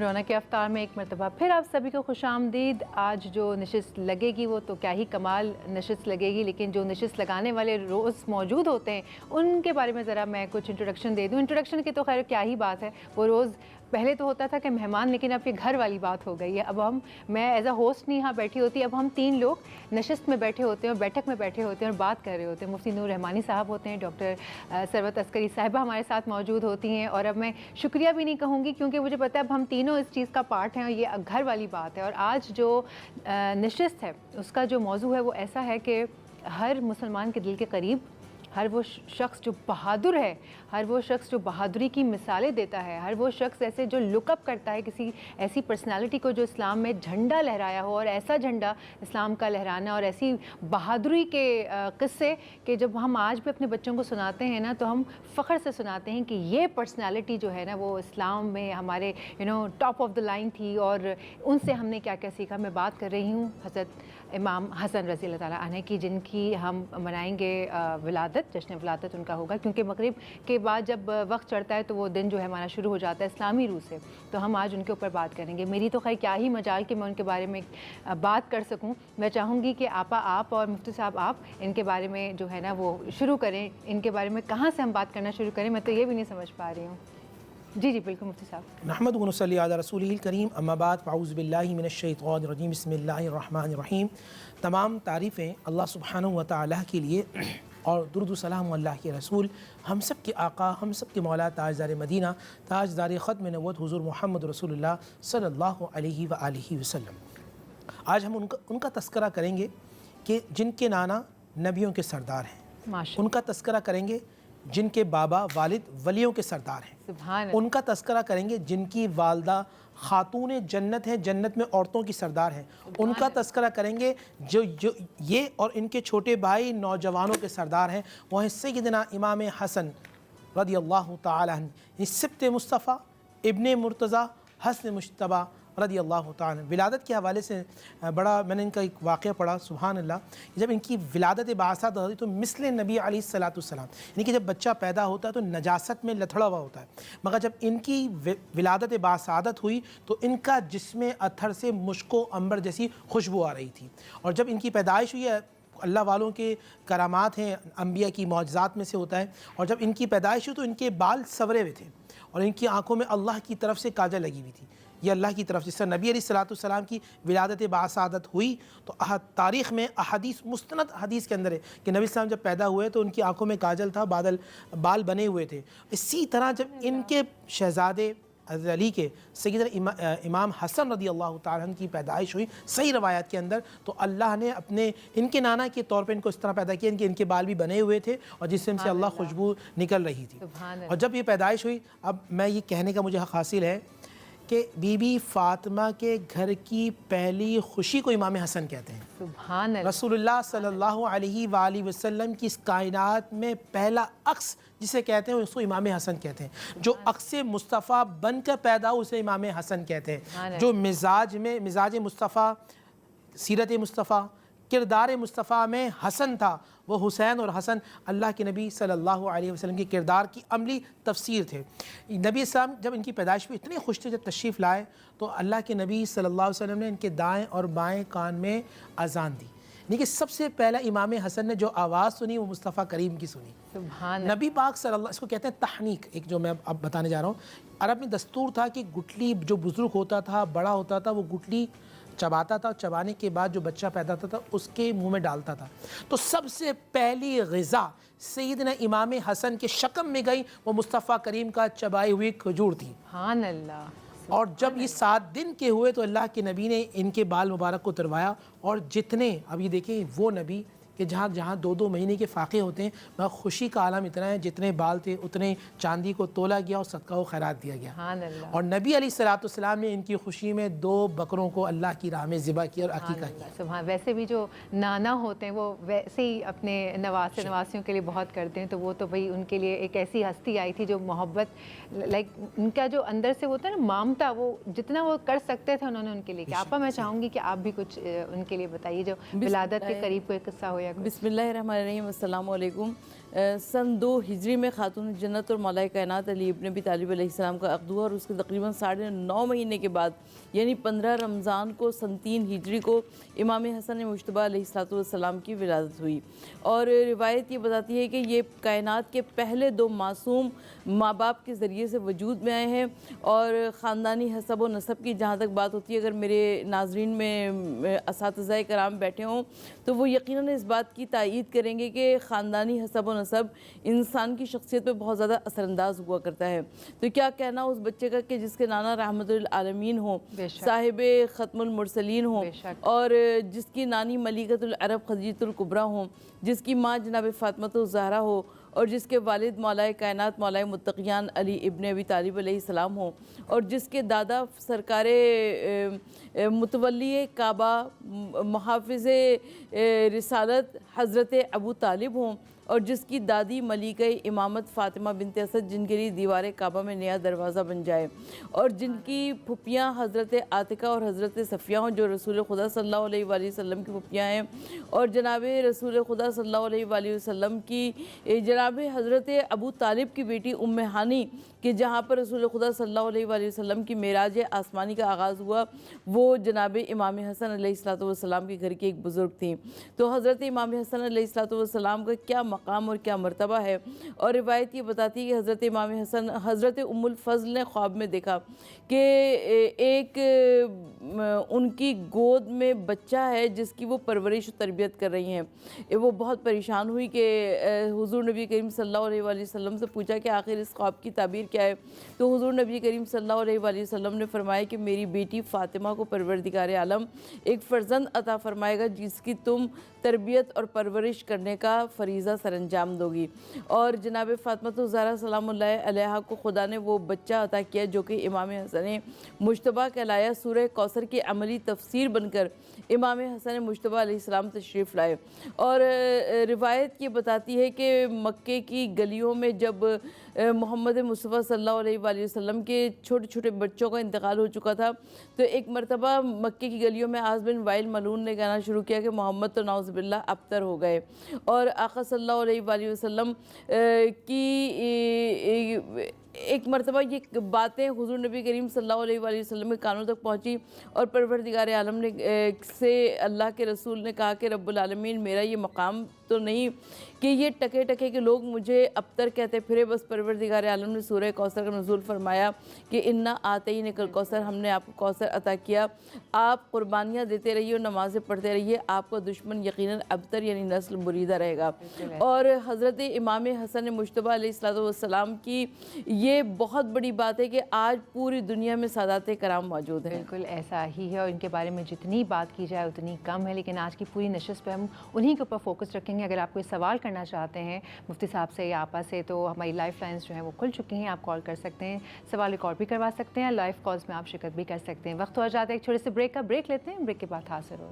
रौनक अफ्तार में एक मरतबा फिर आप सभी को खुश आमदीद। आज जो नशिस्त लगेगी वो तो क्या ही कमाल नशिस्त लगेगी, लेकिन जो नशिस्त लगाने वाले रोज़ मौजूद होते हैं उनके बारे में ज़रा मैं कुछ इंट्रोडक्शन दे दूँ। इंट्रोडक्शन की तो खैर क्या ही बात है, वो रोज़ पहले तो होता था कि मेहमान, लेकिन अब ये घर वाली बात हो गई है। अब मैं एज अ होस्ट नहीं यहाँ बैठी होती, अब हम 3 लोग नशिस्त में बैठे होते हैं और बैठक में बैठे होते हैं और बात कर रहे होते हैं। मुफ्ती नूर रहमानी साहब होते हैं, डॉक्टर सरवत अस्करी साहिबा हमारे साथ मौजूद होती हैं। और अब मैं शुक्रिया भी नहीं कहूँगी क्योंकि मुझे पता है अब हम तीनों इस चीज़ का पार्ट हैं और ये घर वाली बात है। और आज जो नशिस्त है उसका जो मौजू है वो ऐसा है कि हर मुसलमान के दिल के करीब हर वो शख्स जो बहादुर है, हर वो शख्स जो बहादुरी की मिसालें देता है, हर वो शख्स ऐसे जो लुकअप करता है किसी ऐसी पर्सनालिटी को जो इस्लाम में झंडा लहराया हो, और ऐसा झंडा इस्लाम का लहराना और ऐसी बहादुरी के किस्से कि जब हम आज भी अपने बच्चों को सुनाते हैं ना तो हम फ़ख्र से सुनाते हैं कि ये पर्सनालिटी जो है ना वो इस्लाम में हमारे टॉप ऑफ द लाइन थी और उनसे हमने क्या क्या सीखा। मैं बात कर रही हूँ हज़रत इमाम हसन रज़ी अल्लाह ताला अन्हु की, जिनकी हम मनाएंगे विलादत, जश्न विलादत उनका होगा क्योंकि मगरिब के बाद जब वक्त चढ़ता है तो वो दिन जो है हमारा शुरू हो जाता है इस्लामी रूह से। तो हम आज उनके ऊपर बात करेंगे। मेरी तो खैर क्या ही मजाल कि मैं उनके बारे में बात कर सकूं। मैं चाहूँगी कि आपा आप और मुफ्ती साहब आप इनके बारे में जो है ना वो शुरू करें, इनके बारे में कहाँ से हम बात करना शुरू करें, मैं तो ये भी नहीं समझ पा रही हूँ। जी जी बिल्कुल मुफ्ती साहब। नहमदुहु व नसल्ली अला रसूलिहिल करीम, अम्मा बाद, फ़अऊज़ु बिल्लाहि मिनश शैतानिर रजीम, बिस्मिल्लाहिर रहमानिर रहीम। तमाम तारीफ़ें अल्लाह सुब्हानहु व तआला के लिए और दुरूद व सलाम अल्लाह के रसूल, हम सब के आका, हम सब के मौला, ताजदार मदीना, ताजदार ख़त्म नबुव्वत हुज़ूर मोहम्मद रसूलुल्लाह सल्लल्लाहु अलैहि व आलिहि वसल्लम। आज हम उनका तस्करा करेंगे कि जिनके नाना नबियों के सरदार हैं। उनका तस्करा करेंगे जिनके बाबा वालिद वलियों के सरदार हैं। उनका तस्करा करेंगे जिनकी वालदा खातून जन्नत हैं, जन्नत में औरतों की सरदार हैं। उनका तस्करा करेंगे जो ये और इनके छोटे भाई नौजवानों के सरदार हैं। वो हैं सय्यदना इमाम हसन रदियल्लाहु ताला अन्हु, सिब्त मुस्तफ़ा इब्ने मुर्तज़ा हसन मुश्तबा रदियल्लाहु ताला। विलादत के हवाले से बड़ा मैंने इनका एक वाक़या पढ़ा, सुभान अल्लाह। जब इनकी विलादत बासात होती तो मिस्ल नबी अलैहिस्सलाम, यानी कि जब बच्चा पैदा होता है तो नजासत में लथड़ा हुआ होता है, मगर जब इनकी विलादत बासादत हुई तो इनका जिस्म अथर से मुश्को अंबर जैसी खुशबू आ रही थी। और जब इनकी पैदाइश हुई है, अल्लाह वालों के करामात हैं, अंबिया की मौजज़ात में से होता है। और जब इनकी पैदाइश हुई तो इनके बाल सवरे हुए थे और इनकी आंखों में अल्लाह की तरफ से काजल लगी हुई थी। ये अल्लाह की तरफ से। जिस नबी अलैहिस्सलाम की विलादत बासादत हुई तो तारीख़ में अहदीस, मुस्तनद हदीस के अंदर है कि नबी सल्लल्लाहु अलैहि वसल्लम जब पैदा हुए तो उनकी आंखों में काजल था, बाल बने हुए थे। इसी तरह जब इनके शहज़ादे अली के सय्यदना इमाम हसन रदियल्लाहु ताला अन्हु की पैदाइश हुई सही रवायत के अंदर, तो अल्लाह ने अपने इनके नाना के तौर पे इनको इस तरह पैदा किया कि इनके बाल भी बने हुए थे और जिससे से अल्लाह खुशबू निकल रही थी। और जब ये पैदाइश हुई, अब मैं ये कहने का मुझे हक़ हासिल है कि बीबी फ़ातिमा के घर की पहली खुशी को इमाम हसन कहते हैं। सुभान अल्लाह। रसूलुल्लाह सल्लल्लाहु अलैहि वसल्लम की इस कायनात में पहला अक्स जिसे कहते हैं उसको इमाम हसन कहते हैं। जो अक्स मुस्तफ़ा बनकर पैदा हो उसे इमाम हसन कहते हैं। जो मिजाज मुस्तफ़ा, सीरत मुस्तफ़ा, किरदार मुस्तफ़ा में हसन था, वो हुसैन और हसन अल्लाह के नबी सल्लल्लाहु अलैहि वसल्लम के किरदार की अमली तफसीर थे। नबी सल्लम जब इनकी पैदाइश पे इतने खुश थे, जब तशरीफ़ लाए तो अल्लाह के नबी सल्लल्लाहु अलैहि वसल्लम ने इनके दाएँ और बाएँ कान में अजान दी। यानी कि सबसे पहला इमाम हसन ने जो आवाज़ सुनी वो मुस्तफ़ा करीम की सुनी। नबी पाक सल्लल्लाहु, इसको कहते हैं तहनीक, एक जो मैं अब बताने जा रहा हूँ। अरब में दस्तूर था कि गुठली जो बुज़ुर्ग होता था, बड़ा होता था, वो गुठली चबाता था, चबाने के बाद जो बच्चा पैदा होता था उसके मुंह में डालता था। तो सबसे पहली ग़िज़ा सय्यदना इमाम हसन के शकम में गई, वो मुस्तफ़ा करीम का चबाई हुई खजूर थी। सुभान अल्लाह। और जब ये 7 दिन के हुए तो अल्लाह के नबी ने इनके बाल मुबारक को उतरवाया। और जितने, अब ये देखें वो नबी कि जहाँ 2-2 महीने के फ़ाक़े होते हैं, मगर खुशी का आलम इतना है जितने बाल थे उतने चांदी को तोला गया और सदका व खैरात दिया गया। और नबी अलैहिस्सलाम ने इनकी खुशी में 2 बकरों को अल्लाह की राह में ज़िबा किया और अकीक़ा किया। वैसे भी जो नाना होते हैं वो वैसे ही अपने नवासियों के लिए बहुत करते हैं, तो वो तो भाई उनके लिए एक ऐसी हस्ती आई थी जो मोहब्बत, लाइक उनका जो अंदर से होता है ना मामता, वो जितना वो कर सकते थे उन्होंने उनके लिए किया। आपा मैं चाहूँगी कि आप भी कुछ उनके लिए बताइए, जो विलादत के करीब कोई किस्सा हो یا کچھ؟ बिस्मिल्लाहिर्रहमानिर्रहीम, अस्सलाम वालेकुम। सन 2 हिजरी में खातून जन्नत और मौलाए कायनात अली इब्न अबी तालिब अलैहिस्सलाम का अक़द हुआ और उसके तकरीबन 9.5 महीने के बाद यानी 15 रमज़ान को सन 3 हिजरी को इमाम हसन मुज्तबा अलैहिस्सलाम की विलादत हुई। और रिवायत ये बताती है कि ये कायनात के पहले 2 मासूम माँ बाप के ज़रिए से वजूद में आए हैं। और ख़ानदानी हसब व नसब की जहाँ तक बात होती है, अगर मेरे नाज़रीन में असातिज़ाए कराम बैठे हों तो वो यकीनन इस बात की तायीद करेंगे कि ख़ानदानी हसब व नसब इंसान की शख्सियत पे बहुत ज़्यादा असरअंदाज हुआ करता है। तो क्या कहना उस बच्चे का कि जिसके नाना रहमतुल आलमीन हो, साहिबे ख़त्मुल मुरसलीन हो, और जिसकी नानी मलिकतुल अरब खदीजतुल कुबरा हो, जिसकी माँ जनाब फ़ातिमातुज़ ज़हरा हो, और जिसके वालिद मौलाए कायनात मौलाए मुत्तक़ियान अली इब्न अबी तालिब अलैहिस्सलाम हो, और जिसके दादा सरकारे मुतवल्ली काबा मुहाफ़िज़े रिसालत हज़रत अबू तालिब हों, और जिसकी दादी मलिका इमामत फ़ातिमा बिनत असद जिनके लिए दीवार काबा में नया दरवाज़ा बन जाए, और जिनकी फुप्पियाँ हज़रत आतिका और हज़रत सफ़िया हों जो रसूल खुदा सल्लल्लाहु अलैहि वसल्लम की फुप्पियाँ हैं, और जनाब रसूल खुदा सल्लल्लाहु अलैहि वसल्लम की जनाब हज़रत अबू तालिब की बेटी उम्मे हानी कि जहाँ पर रसूल खुदा सल्लल्लाहु अलैहि वसल्लम की मेराज आसमानी का आगाज़ हुआ, वो जनाब इमाम हसन अलैहिस्सलाम के घर की एक बुज़ुर्ग थी। तो हज़रत इमाम हसन अलैहिस्सलाम का क्या मकाम और क्या मर्तबा है। और रिवायत ये बताती है कि हज़रत इमाम हसन हज़रत उम्मुल फ़ज़ल ने ख्वाब में देखा कि एक उनकी गोद में बच्चा है जिसकी वो परवरिश और तरबियत कर रही हैं। वो बहुत परेशान हुई कि हुज़ूर नबी करीम सल्लल्लाहु अलैहि वसल्लम से पूछा कि आखिर इस ख्वाब की ताबीर क्या है। तो हुज़ूर नबी करीम सल्लल्लाहु अलैहि वसल्लम ने फरमाया कि मेरी बेटी फ़ातिमा को परवरदिगार आलम एक फ़र्जंद अता फ़रमाएगा जिसकी तुम तरबियत और परवरिश करने का फ़रीज़ा सरअंजाम दोगी। और जनाब फ़ातिमा ज़हरा सलामुल्लाह अलैहा को खुदा ने वो बच्चा अता किया जो कि इमाम हसन मुज्तबा कहलाया। सूरह कौसर की अमली तफसीर बनकर इमाम हसन मुज्तबा अलैहिस्सलाम तशरीफ़ लाए। और रिवायत ये बताती है कि मक्के की गलियों में जब मोहम्मद मुस्तफ़ा सल्लल्लाहु अलैहि वसल्लम के छोटे छोटे बच्चों का इंतकाल हो चुका था, तो एक मरतबा मक्के की गलियों में आज़ बिन वाइल मलून ने कहना शुरू किया कि मोहम्मद तो नाउज़ुबिल्लाह अबतर हो गए। और आका सल्लल्लाहु अलैहि वसल्लम की एक मरतबा ये बातें हुज़ूर नबी करीम सल्लल्लाहु अलैहि वसल्लम के कानों तक पहुँची और परवरदिगार आलम ने से अल्लाह के रसूल ने कहा कि रब्बुल आलमीन मेरा ये मकाम तो नहीं कि ये टके टके के लोग मुझे अबतर कहते फिरे। बस परवरदिगार आलम ने सूरह कौसर का नुज़ूल फरमाया कि इन्ना आतईन कल कौसर, हमने आपको कौसर अता किया, आप कुर्बानियाँ देते रहिए और नमाज़ें पढ़ते रहिए, आपका दुश्मन यकीनन अबतर यानी नस्ल मुरीदा रहेगा। और हज़रत इमाम हसन मुज्तबा अलैहिस्सलाम की ये बहुत बड़ी बात है कि आज पूरी दुनिया में सादात कराम मौजूद हैं। बिल्कुल ऐसा ही है और इनके बारे में जितनी बात की जाए उतनी कम है। लेकिन आज की पूरी नशिस्त पे हम उन्हीं के ऊपर फोकस रखेंगे। अगर आप कोई सवाल करना चाहते हैं मुफ्ती साहब से या आपा से तो हमारी लाइफ लाइन्स जो हैं वो खुल चुकी हैं, आप कॉल कर सकते हैं, सवाल रिकॉर्ड भी करवा सकते हैं, लाइव कॉल्स में आप शिरकत भी कर सकते हैं। वक्त हो जाता है एक छोटे से ब्रेक का, ब्रेक लेते हैं, ब्रेक के बाद हाजिर होते हैं।